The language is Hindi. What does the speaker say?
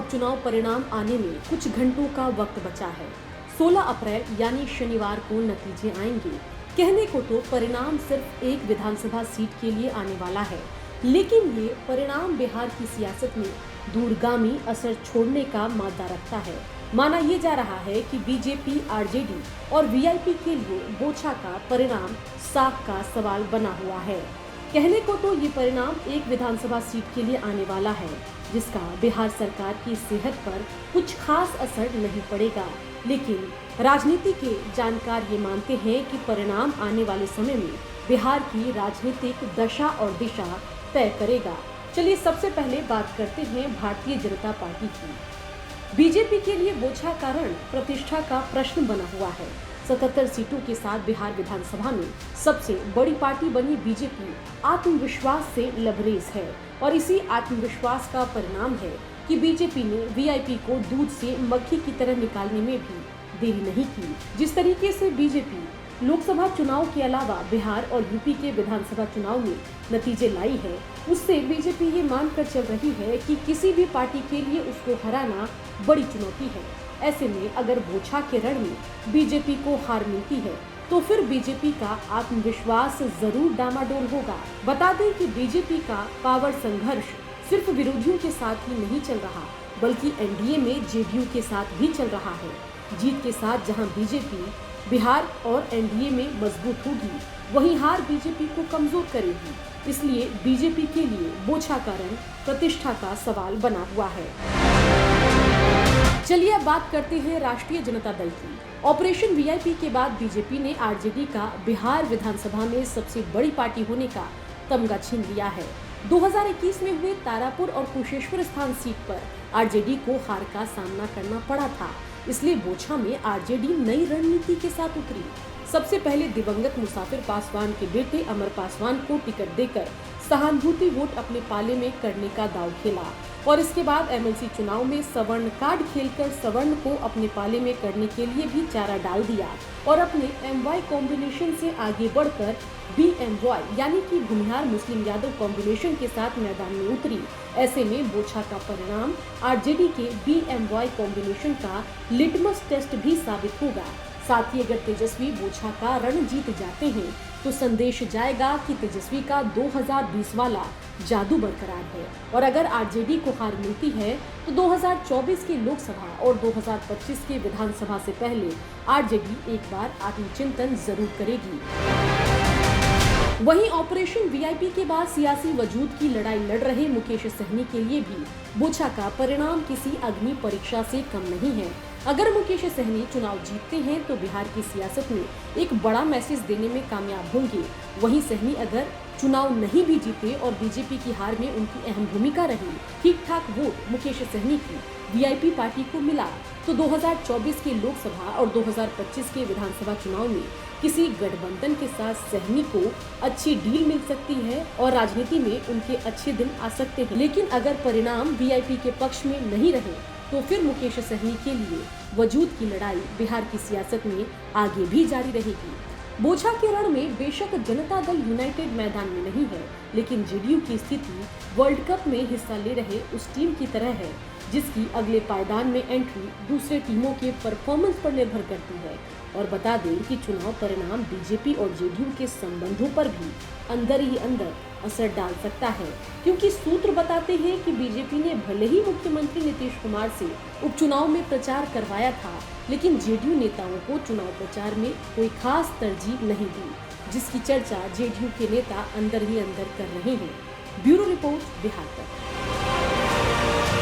उपचुनाव परिणाम आने में कुछ घंटों का वक्त बचा है। 16 अप्रैल यानी शनिवार को नतीजे आएंगे। कहने को तो परिणाम सिर्फ एक विधानसभा सीट के लिए आने वाला है, लेकिन ये परिणाम बिहार की सियासत में दूरगामी असर छोड़ने का मादा रखता है। माना ये जा रहा है कि बीजेपी, आरजेडी और वीआईपी के लिए बोछा का परिणाम साख का सवाल बना हुआ है। कहने को तो ये परिणाम एक विधानसभा सीट के लिए आने वाला है, जिसका बिहार सरकार की सेहत पर कुछ खास असर नहीं पड़ेगा, लेकिन राजनीति के जानकार ये मानते हैं कि परिणाम आने वाले समय में बिहार की राजनीतिक दशा और दिशा तय करेगा। चलिए सबसे पहले बात करते हैं भारतीय जनता पार्टी की। बीजेपी के लिए बोझा कारण प्रतिष्ठा का प्रश्न बना हुआ है। 77 सीटों के साथ बिहार विधानसभा में सबसे बड़ी पार्टी बनी बीजेपी आत्मविश्वास से लबरेज है और इसी आत्मविश्वास का परिणाम है कि बीजेपी ने वीआईपी को दूध से मक्खी की तरह निकालने में भी देरी नहीं की। जिस तरीके से बीजेपी लोकसभा चुनाव के अलावा बिहार और यूपी के विधानसभा चुनाव में नतीजे लाई है, उससे बीजेपी ये मानकर चल रही है कि किसी भी पार्टी के लिए उसको हराना बड़ी चुनौती है। ऐसे में अगर बोछा के रण में बीजेपी को हार मिलती है तो फिर बीजेपी का आत्मविश्वास जरूर डामाडोल होगा। बता दें कि बीजेपी का पावर संघर्ष सिर्फ विरोधियों के साथ ही नहीं चल रहा, बल्कि एनडीए में जेडीयू के साथ भी चल रहा है। जीत के साथ जहां बीजेपी बिहार और एनडीए में मजबूत होगी, वहीं हार बीजेपी को कमजोर करेगी। इसलिए बीजेपी के लिए बोछा कारण प्रतिष्ठा का सवाल बना हुआ है। चलिए अब बात करते हैं राष्ट्रीय जनता दल की। ऑपरेशन वीआईपी के बाद बीजेपी ने आरजेडी का बिहार विधानसभा में सबसे बड़ी पार्टी होने का तमगा छीन लिया है। 2021 में हुए तारापुर और कुशेश्वर स्थान सीट पर आरजेडी को हार का सामना करना पड़ा था, इसलिए बोछा में आरजेडी नई रणनीति के साथ उतरी। सबसे पहले दिवंगत मुसाफिर पासवान के बेटे अमर पासवान को टिकट देकर सहानुभूति वोट अपने पाले में करने का दांव खेला और इसके बाद एमएलसी चुनाव में सवर्ण कार्ड खेलकर सवर्ण को अपने पाले में करने के लिए भी चारा डाल दिया और अपने एमवाई कॉम्बिनेशन से आगे बढ़कर बीएमवाई यानी कि भूमिहार मुस्लिम यादव कॉम्बिनेशन के साथ मैदान में उतरी। ऐसे में बोछा का परिणाम आरजेडी के बीएमवाई कॉम्बिनेशन का लिटमस टेस्ट भी साबित होगा। साथ ही अगर तेजस्वी बोछा का रण जीत जाते हैं तो संदेश जाएगा कि तेजस्वी का 2020 वाला जादू बरकरार है और अगर आरजेडी को हार मिलती है तो 2024 के लोकसभा और 2025 के विधानसभा से पहले आरजेडी एक बार आत्मचिंतन जरूर करेगी। वहीं ऑपरेशन वीआईपी के बाद सियासी वजूद की लड़ाई लड़ रहे मुकेश सहनी के लिए भी बोछा का परिणाम किसी अग्नि परीक्षा से कम नहीं है। अगर मुकेश सहनी चुनाव जीतते हैं तो बिहार की सियासत में एक बड़ा मैसेज देने में कामयाब होंगे। वहीं सहनी अगर चुनाव नहीं भी जीते और बीजेपी की हार में उनकी अहम भूमिका रही, ठीक ठाक वोट मुकेश सहनी की वीआईपी पार्टी को मिला तो 2024 के लोकसभा और 2025 के विधानसभा चुनाव में किसी गठबंधन के साथ सहनी को अच्छी डील मिल सकती है और राजनीति में उनके अच्छे दिन आ सकते हैं। लेकिन अगर परिणाम वीआईपी के पक्ष में नहीं रहे तो फिर मुकेश सहनी के लिए वजूद की लड़ाई बिहार की सियासत में आगे भी जारी रहेगी। बोछा के रण में बेशक जनता दल यूनाइटेड मैदान में नहीं है, लेकिन जेडीयू की स्थिति वर्ल्ड कप में हिस्सा ले रहे उस टीम की तरह है जिसकी अगले पायदान में एंट्री दूसरे टीमों के परफॉर्मेंस पर निर्भर करती है। और बता दें कि चुनाव परिणाम बीजेपी और जेडीयू के संबंधों पर भी अंदर ही अंदर असर डाल सकता है, क्योंकि सूत्र बताते हैं कि बीजेपी ने भले ही मुख्यमंत्री नीतीश कुमार से उपचुनाव में प्रचार करवाया था, लेकिन जेडीयू नेताओं को चुनाव प्रचार में कोई खास तरजीह नहीं दी, जिसकी चर्चा जेडीयू के नेता अंदर ही अंदर कर रहे हैं। ब्यूरो रिपोर्ट, बिहार तक।